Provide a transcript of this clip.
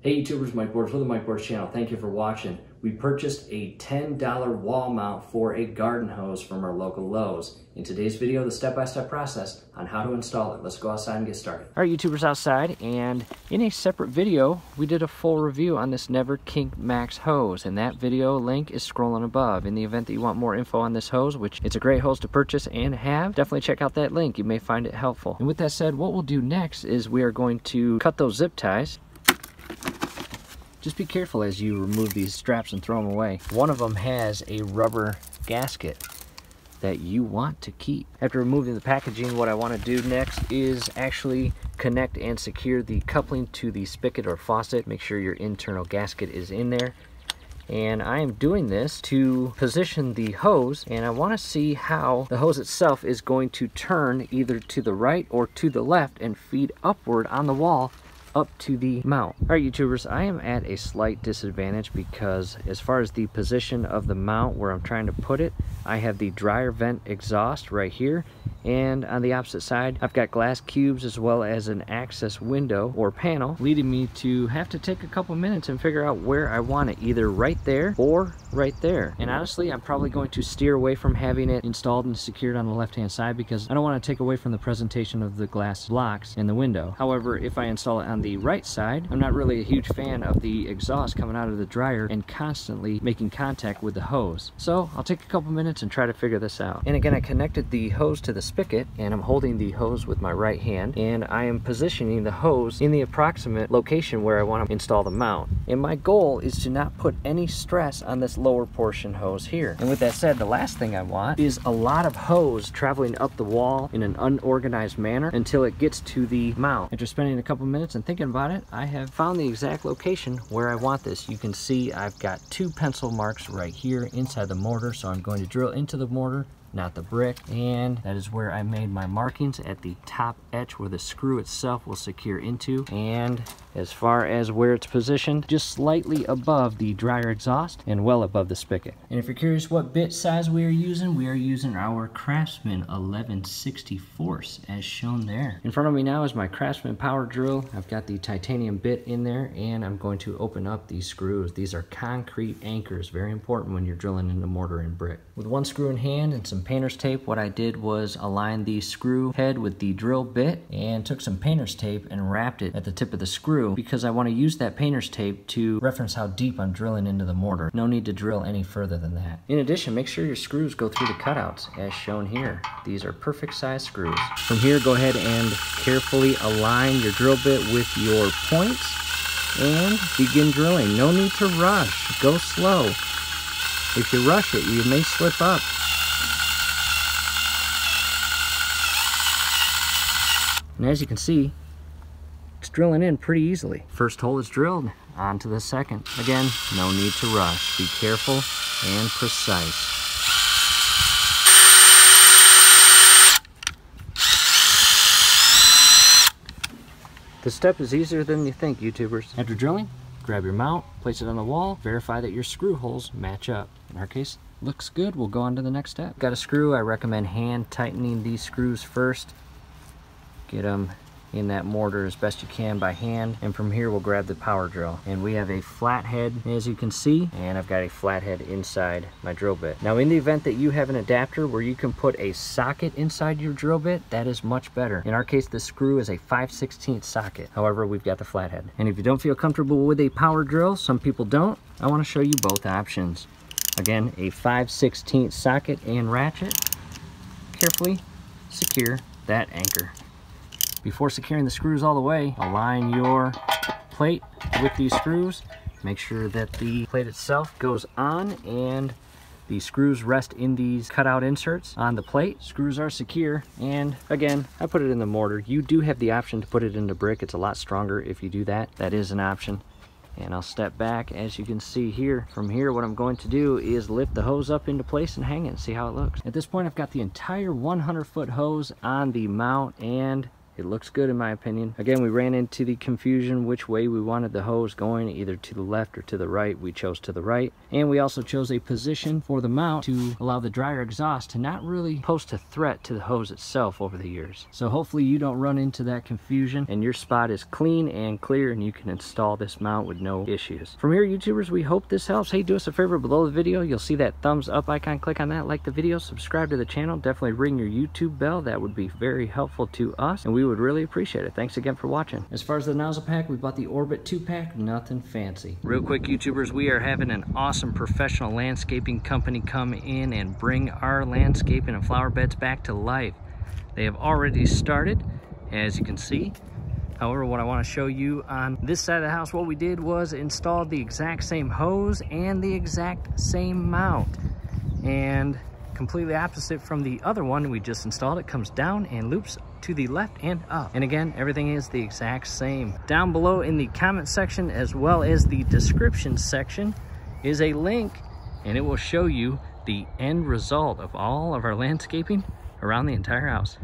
Hey YouTubers, Mike Boards with the Mike Boards channel. Thank you for watching. We purchased a $10 wall mount for a garden hose from our local Lowe's. In today's video, the step-by-step process on how to install it. Let's go outside and get started. All right, YouTubers, outside, and in a separate video, we did a full review on this nevekink Max hose, and that video link is scrolling above. In the event that you want more info on this hose, which it's a great hose to purchase and have, definitely check out that link. You may find it helpful. And with that said, what we'll do next is we are going to cut those zip ties. Just be careful as you remove these straps and throw them away. One of them has a rubber gasket that you want to keep. After removing the packaging, what I want to do next is actually connect and secure the coupling to the spigot or faucet. Make sure your internal gasket is in there. And I am doing this to position the hose, and I want to see how the hose itself is going to turn either to the right or to the left and feed upward on the wall up to the mount. All right, YouTubers, I am at a slight disadvantage because as far as the position of the mount where I'm trying to put it, I have the dryer vent exhaust right here, and on the opposite side I've got glass cubes as well as an access window or panel, leading me to have to take a couple minutes and figure out where I want it, either right there or right there. And honestly, I'm probably going to steer away from having it installed and secured on the left hand side because I don't want to take away from the presentation of the glass blocks in the window. However, if I install it on the right side, I'm not really a huge fan of the exhaust coming out of the dryer and constantly making contact with the hose. So I'll take a couple minutes and try to figure this out. And again, I connected the hose to the spigot, and I'm holding the hose with my right hand, and I am positioning the hose in the approximate location where I want to install the mount. And my goal is to not put any stress on this lower portion hose here. And with that said, the last thing I want is a lot of hose traveling up the wall in an unorganized manner until it gets to the mount. After spending a couple minutes and thinking about it, I have found the exact location where I want this. You can see I've got 2 pencil marks right here inside the mortar, so I'm going to drill into the mortar, not the brick, and that is where I made my markings at the top edge where the screw itself will secure into. And as far as where it's positioned, just slightly above the dryer exhaust and well above the spigot. And if you're curious what bit size we are using our Craftsman 11/64 as shown there. In front of me now is my Craftsman power drill. I've got the titanium bit in there, and I'm going to open up these screws. These are concrete anchors, very important when you're drilling into mortar and brick. With one screw in hand and some painter's tape, what I did was align the screw head with the drill bit and took some painter's tape and wrapped it at the tip of the screw, because I want to use that painter's tape to reference how deep I'm drilling into the mortar. No need to drill any further than that. In addition, make sure your screws go through the cutouts as shown here. These are perfect size screws. From here, go ahead and carefully align your drill bit with your points and begin drilling. No need to rush. Go slow. If you rush it, you may slip up. And as you can see, it's drilling in pretty easily. First hole is drilled, on to the second. Again, no need to rush. Be careful and precise. This step is easier than you think, YouTubers. After drilling, grab your mount, place it on the wall, verify that your screw holes match up. In our case, looks good. We'll go on to the next step. Got a screw. I recommend hand tightening these screws first. Get them in that mortar as best you can by hand, and from here we'll grab the power drill. And we have a flat head, as you can see, and I've got a flat head inside my drill bit. Now, in the event that you have an adapter where you can put a socket inside your drill bit, that is much better. In our case, this screw is a 5/16 socket. However, we've got the flat head. And if you don't feel comfortable with a power drill, some people don't, I want to show you both options. Again, a 5/16 socket and ratchet. Carefully secure that anchor. Before securing the screws all the way, align your plate with these screws. Make sure that the plate itself goes on and the screws rest in these cutout inserts on the plate. Screws are secure, and again, I put it in the mortar. You do have the option to put it into brick. It's a lot stronger if you do that. That is an option. And I'll step back, as you can see here. From here, what I'm going to do is lift the hose up into place and hang it and see how it looks. At this point, I've got the entire 100-foot hose on the mount, and It looks good in my opinion. Again, we ran into the confusion which way we wanted the hose going, either to the left or to the right. We chose to the right. And we also chose a position for the mount to allow the dryer exhaust to not really pose a threat to the hose itself over the years. So hopefully you don't run into that confusion and your spot is clean and clear and you can install this mount with no issues. From here, YouTubers, we hope this helps. Hey, do us a favor below the video. You'll see that thumbs up icon. Click on that, like the video, subscribe to the channel. Definitely ring your YouTube bell. That would be very helpful to us and we would really appreciate it. Thanks again for watching. As far as the nozzle pack, we bought the Orbit 2-pack, nothing fancy. Real quick, YouTubers, we are having an awesome professional landscaping company come in and bring our landscaping and flower beds back to life. They have already started, as you can see. However, what I want to show you on this side of the house, what we did was install the exact same hose and the exact same mount. And completely opposite from the other one we just installed. It comes down and loops to the left and up. And again, everything is the exact same. Down below in the comment section as well as the description section is a link, and it will show you the end result of all of our landscaping around the entire house.